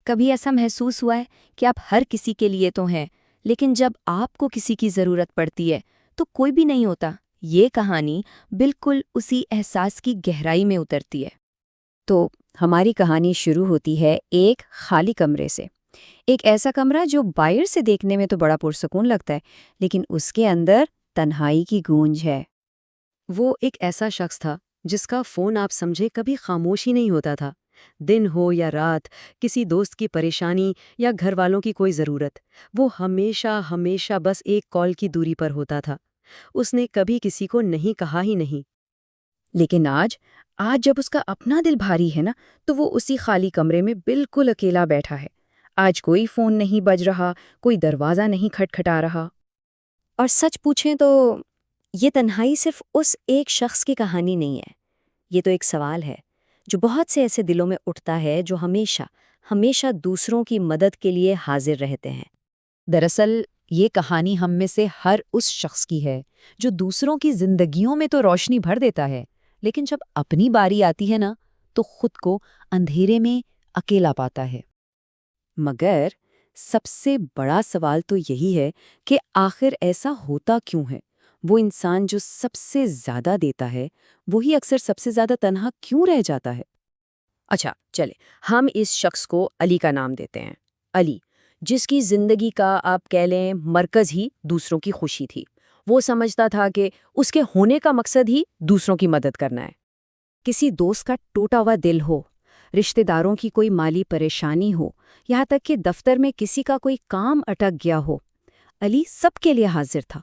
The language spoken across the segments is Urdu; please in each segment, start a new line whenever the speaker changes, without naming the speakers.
کبھی ایسا محسوس ہوا ہے کہ آپ ہر کسی کے لیے تو ہیں، لیکن جب آپ کو کسی کی ضرورت پڑتی ہے تو کوئی بھی نہیں ہوتا؟ یہ کہانی بالکل اسی احساس کی گہرائی میں اترتی ہے۔
تو ہماری کہانی شروع ہوتی ہے ایک خالی کمرے سے۔ ایک ایسا کمرہ جو باہر سے دیکھنے میں تو بڑا پرسکون لگتا ہے، لیکن اس کے اندر تنہائی کی گونج ہے۔
وہ ایک ایسا شخص تھا جس کا فون آپ سمجھے کبھی خاموش ہی نہیں ہوتا تھا۔ دن ہو یا رات، کسی دوست کی پریشانی یا گھر والوں کی کوئی ضرورت، وہ ہمیشہ ہمیشہ بس ایک کال کی دوری پر ہوتا تھا۔ اس نے کبھی کسی کو نہیں کہا ہی نہیں۔
لیکن آج جب اس کا اپنا دل بھاری ہے نا، تو وہ اسی خالی کمرے میں بالکل اکیلا بیٹھا ہے۔ آج کوئی فون نہیں بج رہا، کوئی دروازہ نہیں کھٹکھٹا رہا۔
اور سچ پوچھیں تو یہ تنہائی صرف اس ایک شخص کی کہانی نہیں ہے، یہ تو ایک سوال ہے جو بہت سے ایسے دلوں میں اٹھتا ہے جو ہمیشہ ہمیشہ دوسروں کی مدد کے لیے حاضر رہتے ہیں۔
دراصل یہ کہانی ہم میں سے ہر اس شخص کی ہے جو دوسروں کی زندگیوں میں تو روشنی بھر دیتا ہے، لیکن جب اپنی باری آتی ہے نا تو خود کو اندھیرے میں اکیلا پاتا ہے۔
مگر سب سے بڑا سوال تو یہی ہے کہ آخر ایسا ہوتا کیوں ہے؟ وہ انسان جو سب سے زیادہ دیتا ہے، وہی اکثر سب سے زیادہ تنہا کیوں رہ جاتا ہے؟ اچھا چلے، ہم اس شخص کو علی کا نام دیتے ہیں۔ علی، جس کی زندگی کا آپ کہہ لیں مرکز ہی دوسروں کی خوشی تھی۔ وہ سمجھتا تھا کہ اس کے ہونے کا مقصد ہی دوسروں کی مدد کرنا ہے۔
کسی دوست کا ٹوٹا ہوا دل ہو، رشتہ داروں کی کوئی مالی پریشانی ہو، یہاں تک کہ دفتر میں کسی کا کوئی کام اٹک گیا ہو، علی سب کے لیے حاضر تھا۔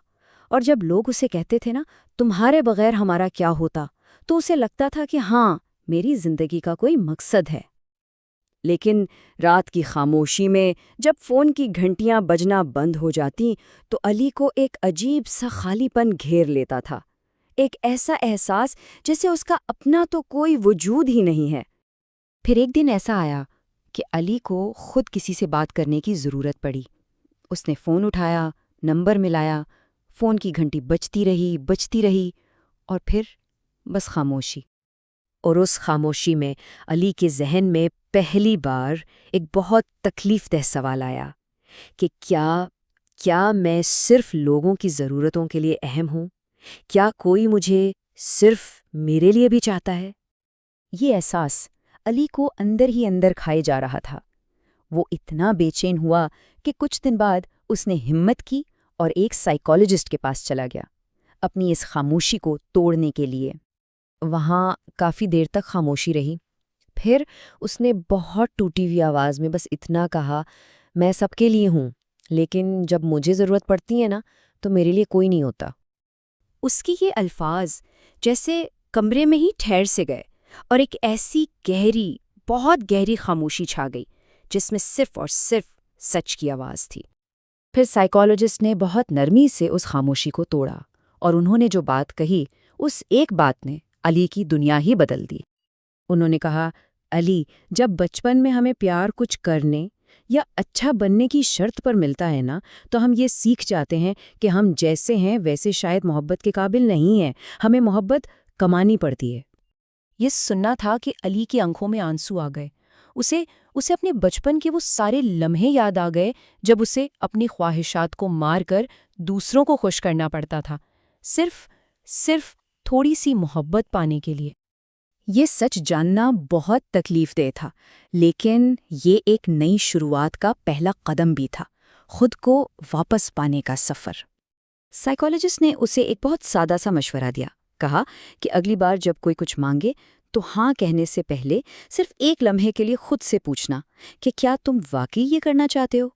اور جب لوگ اسے کہتے تھے نا، تمہارے بغیر ہمارا کیا ہوتا، تو اسے لگتا تھا کہ ہاں، میری زندگی کا کوئی مقصد ہے۔
لیکن رات کی خاموشی میں جب فون کی گھنٹیاں بجنا بند ہو جاتی تو علی کو ایک عجیب سا خالی پن گھیر لیتا تھا۔ ایک ایسا احساس جیسے اس کا اپنا تو کوئی وجود ہی نہیں ہے۔
پھر ایک دن ایسا آیا کہ علی کو خود کسی سے بات کرنے کی ضرورت پڑی۔ اس نے فون اٹھایا، نمبر ملایا، فون کی گھنٹی بجتی رہی اور پھر بس خاموشی۔
اور اس خاموشی میں علی کے ذہن میں پہلی بار ایک بہت تکلیف دہ سوال آیا کہ کیا میں صرف لوگوں کی ضرورتوں کے لیے اہم ہوں؟ کیا کوئی مجھے صرف میرے لیے بھی چاہتا ہے؟
یہ احساس علی کو اندر ہی اندر کھائے جا رہا تھا۔ وہ اتنا بے چین ہوا کہ کچھ دن بعد اس نے ہمت کی اور ایک سائیکالوجسٹ کے پاس چلا گیا، اپنی اس خاموشی کو توڑنے کے لیے۔
وہاں کافی دیر تک خاموشی رہی۔ پھر اس نے بہت ٹوٹی ہوئی آواز میں بس اتنا کہا، میں سب کے لیے ہوں، لیکن جب مجھے ضرورت پڑتی ہے نا تو میرے لیے کوئی نہیں ہوتا۔
اس کی یہ الفاظ جیسے کمرے میں ہی ٹھہر سے گئے اور ایک ایسی گہری، بہت گہری خاموشی چھا گئی جس میں صرف اور صرف سچ کی آواز تھی۔
پھر سائیکالوجسٹ نے بہت نرمی سے اس خاموشی کو توڑا، اور انہوں نے جو بات کہی، اس ایک بات نے علی کی دنیا ہی بدل دی۔ انہوں نے کہا، علی، جب بچپن میں ہمیں پیار کچھ کرنے یا اچھا بننے کی شرط پر ملتا ہے نا، تو ہم یہ سیکھ جاتے ہیں کہ ہم جیسے ہیں ویسے شاید محبت کے قابل نہیں ہیں، ہمیں محبت کمانی پڑتی ہے۔
یہ سننا تھا کہ علی کی آنکھوں میں آنسو آ گئے۔ اسے اپنے بچپن کے وہ سارے لمحے یاد آ گئے جب اسے اپنی خواہشات کو مار کر دوسروں کو خوش کرنا پڑتا تھا، صرف تھوڑی سی محبت پانے کے لیے۔
یہ سچ جاننا بہت تکلیف دہ تھا، لیکن یہ ایک نئی شروعات کا پہلا قدم بھی تھا، خود کو واپس پانے کا سفر۔ سائیکالوجسٹ نے اسے ایک بہت سادہ سا مشورہ دیا۔ کہا کہ اگلی بار جب کوئی کچھ مانگے تو ہاں کہنے سے پہلے صرف ایک لمحے کے لیے خود سے پوچھنا کہ کیا تم واقعی یہ کرنا چاہتے ہو؟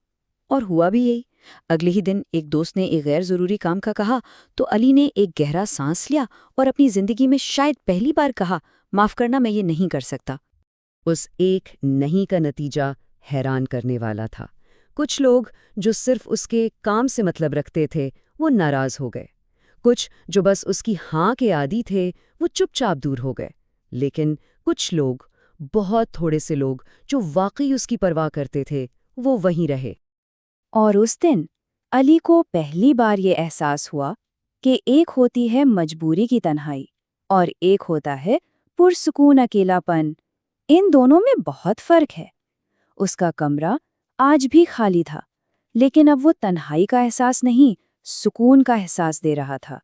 اور ہوا بھی یہی۔ اگلے ہی دن ایک دوست نے ایک غیر ضروری کام کا کہا تو علی نے ایک گہرا سانس لیا اور اپنی زندگی میں شاید پہلی بار کہا، معاف کرنا، میں یہ نہیں کر سکتا۔
اس ایک نہیں کا نتیجہ حیران کرنے والا تھا۔ کچھ لوگ جو صرف اس کے کام سے مطلب رکھتے تھے وہ ناراض ہو گئے، کچھ جو بس اس کی ہاں کے عادی تھے وہ چپ چاپ دور ہو گئے، لیکن کچھ لوگ، بہت تھوڑے سے لوگ جو واقعی اس کی پرواہ کرتے تھے، وہ وہیں رہے۔
اور اس دن علی کو پہلی بار یہ احساس ہوا کہ ایک ہوتی ہے مجبوری کی تنہائی اور ایک ہوتا ہے پرسکون اکیلا پن۔ ان دونوں میں بہت فرق ہے۔ اس کا کمرہ آج بھی خالی تھا، لیکن اب وہ تنہائی کا احساس نہیں، سکون کا احساس دے رہا تھا۔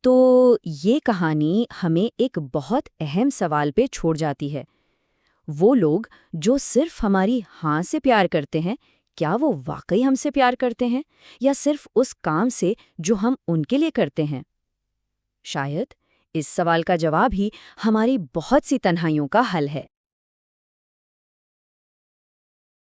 تو یہ کہانی ہمیں ایک بہت اہم سوال پہ چھوڑ جاتی ہے۔ وہ لوگ جو صرف ہماری ہاں سے پیار کرتے ہیں، کیا وہ واقعی ہم سے پیار کرتے ہیں یا صرف اس کام سے جو ہم ان کے لیے کرتے ہیں؟ شاید اس سوال کا جواب ہی ہماری بہت سی تنہائیوں کا حل ہے۔